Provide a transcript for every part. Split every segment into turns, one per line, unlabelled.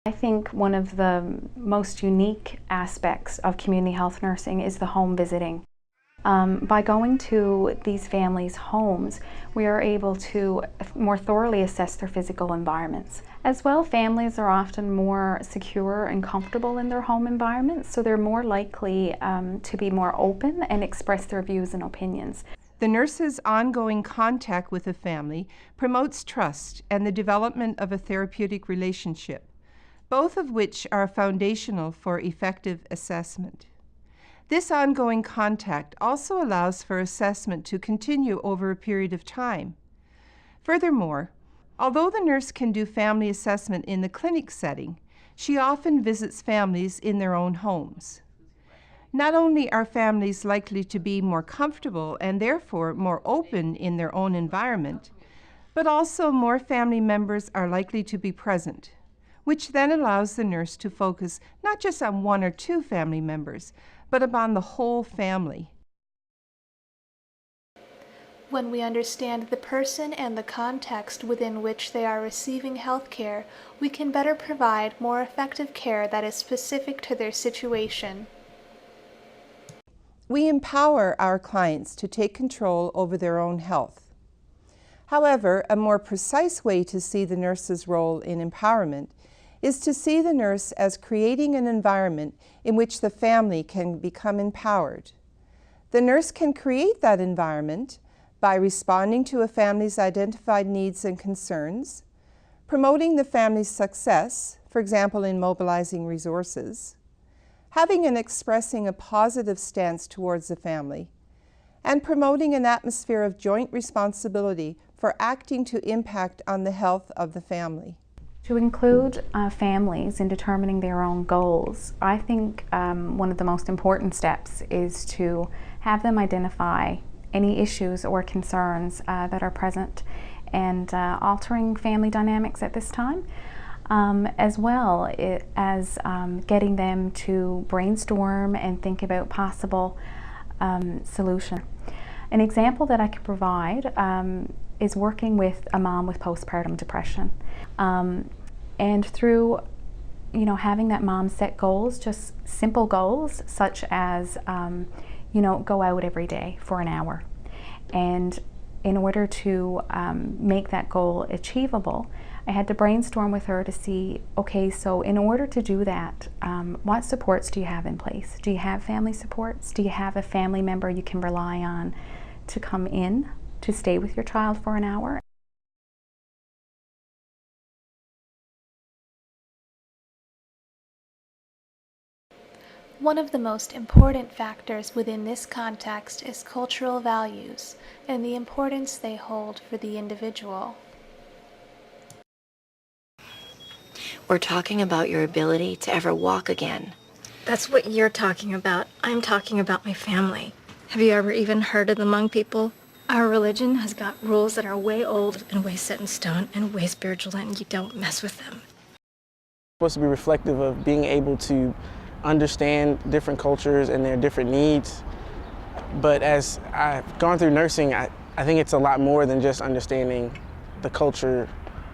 I think one of the most unique aspects of community health nursing is the home visiting. By going to these families' homes, we are able to more thoroughly assess their physical environments. As well, families are often more secure and comfortable in their home environments, so they're more likely to be more open and express their views and opinions.
The nurse's ongoing contact with a family promotes trust and the development of a therapeutic relationship, both of which are foundational for effective assessment. This ongoing contact also allows for assessment to continue over a period of time. Furthermore, although the nurse can do family assessment in the clinic setting, she often visits families in their own homes. Not only are families likely to be more comfortable and therefore more open in their own environment, but also more family members are likely to be present, which then allows the nurse to focus not just on one or two family members, but upon the whole family.
When we understand the person and the context within which they are receiving health care, we can better provide more effective care that is specific to their situation.
We empower our clients to take control over their own health. However, a more precise way to see the nurse's role in empowerment is to see the nurse as creating an environment in which the family can become empowered. The nurse can create that environment by responding to a family's identified needs and concerns, promoting the family's success, for example in mobilizing resources, having and expressing a positive stance towards the family, and promoting an atmosphere of joint responsibility for acting to impact on the health of the family.
To include families in determining their own goals, I think one of the most important steps is to have them identify any issues or concerns that are present and altering family dynamics at this time, as well as getting them to brainstorm and think about possible solutions. An example that I could provide is working with a mom with postpartum depression. And through having that mom set goals, just simple goals such as go out every day for an hour. And in order to make that goal achievable, I had to brainstorm with her to see, okay, so in order to do that, what supports do you have in place? Do you have family supports? Do you have a family member you can rely on to come in to stay with your child for an hour?
One of the most important factors within this context is cultural values and the importance they hold for the individual.
We're talking about your ability to ever walk again.
That's what you're talking about. I'm talking about my family. Have you ever even heard of the Hmong people? Our religion has got rules that are way old and way set in stone and way spiritual, and you don't mess with them.
It's supposed to be reflective of being able to understand different cultures and their different needs. But as I've gone through nursing, I think it's a lot more than just understanding the culture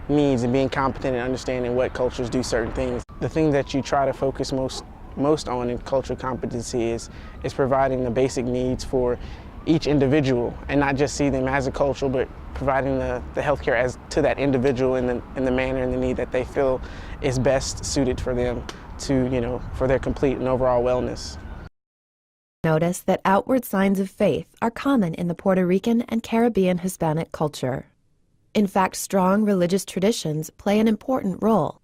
needs and being competent in understanding what cultures do certain things. The thing that you try to focus most on in cultural competency is providing the basic needs for each individual and not just see them as a culture, but providing the healthcare as to that individual in the manner and the need that they feel is best suited for them to, for their complete and overall wellness.
Notice that outward signs of faith are common in the Puerto Rican and Caribbean Hispanic culture. In fact, strong religious traditions play an important role.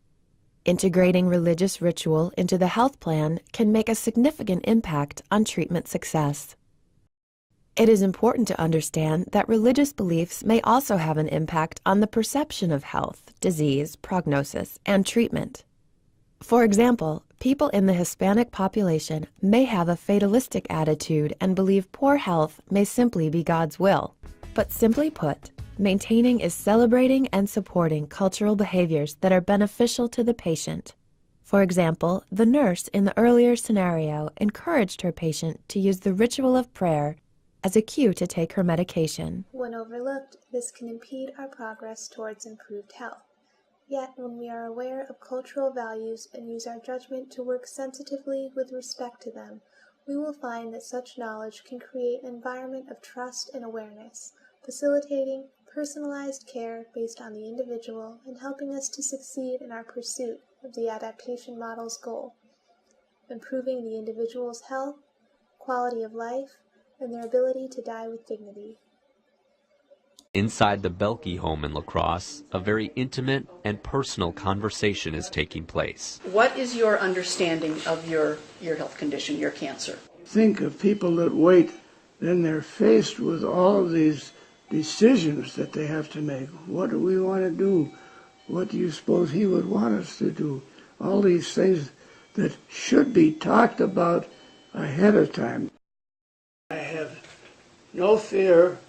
Integrating religious ritual into the health plan can make a significant impact on treatment success. It is important to understand that religious beliefs may also have an impact on the perception of health, disease, prognosis, and treatment. For example, people in the Hispanic population may have a fatalistic attitude and believe poor health may simply be God's will. But simply put, maintaining is celebrating and supporting cultural behaviors that are beneficial to the patient. For example, the nurse in the earlier scenario encouraged her patient to use the ritual of prayer as a cue to take her medication.
When overlooked, this can impede our progress towards improved health. Yet, when we are aware of cultural values and use our judgment to work sensitively with respect to them, we will find that such knowledge can create an environment of trust and awareness, facilitating personalized care based on the individual and helping us to succeed in our pursuit of the adaptation model's goal, improving the individual's health, quality of life, and their ability to die with dignity.
Inside the Belke home in La Crosse, a very intimate and personal conversation is taking place.
What is your understanding of your health condition, your cancer?
Think of people that wait, then they're faced with all of these decisions that they have to make. What do we want to do? What do you suppose he would want us to do? All these things that should be talked about ahead of time. I have no fear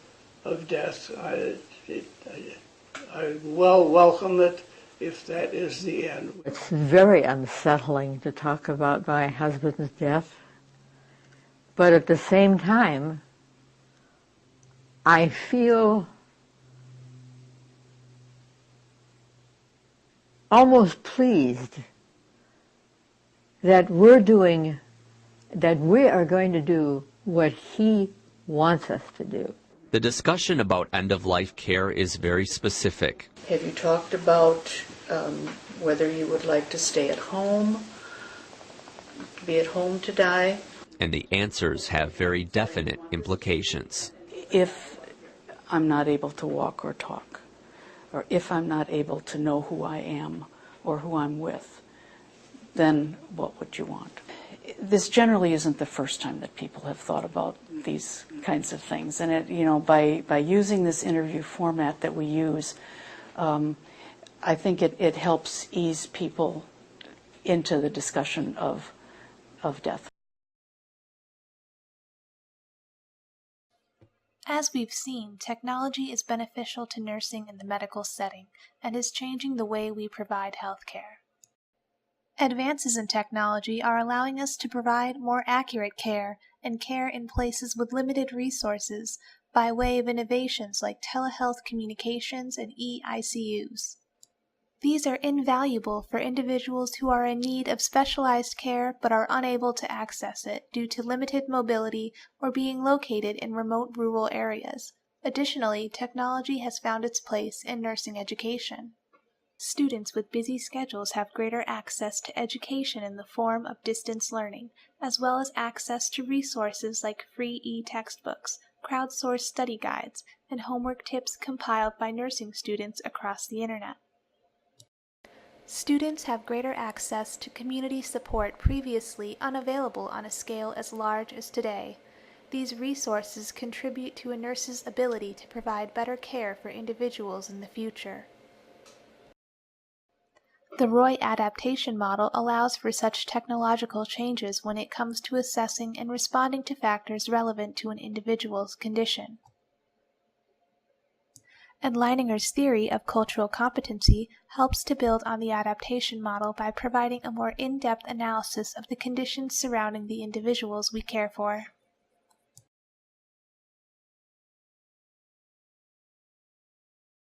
of death. I well welcome it if that is the end.
It's very unsettling to talk about my husband's death, but at the same time, I feel almost pleased that we are going to do what he wants us to do.
The discussion about end-of-life care is very specific.
Have you talked about whether you would like to stay at home, be at home to die?
And the answers have very definite implications.
If I'm not able to walk or talk, or if I'm not able to know who I am or who I'm with, then what would you want? This generally isn't the first time that people have thought about these kinds of things, and by using this interview format that we use, I think it helps ease people into the discussion of death.
As we've seen, technology is beneficial to nursing in the medical setting and is changing the way we provide health care. Advances in technology are allowing us to provide more accurate care and care in places with limited resources by way of innovations like telehealth communications and e-ICUs. These are invaluable for individuals who are in need of specialized care but are unable to access it due to limited mobility or being located in remote rural areas. Additionally, technology has found its place in nursing education. Students with busy schedules have greater access to education in the form of distance learning, as well as access to resources like free e-textbooks, crowdsourced study guides, and homework tips compiled by nursing students across the internet. Students have greater access to community support previously unavailable on a scale as large as today. These resources contribute to a nurse's ability to provide better care for individuals in the future. The Roy adaptation model allows for such technological changes when it comes to assessing and responding to factors relevant to an individual's condition. And Leininger's theory of cultural competency helps to build on the adaptation model by providing a more in-depth analysis of the conditions surrounding the individuals we care for.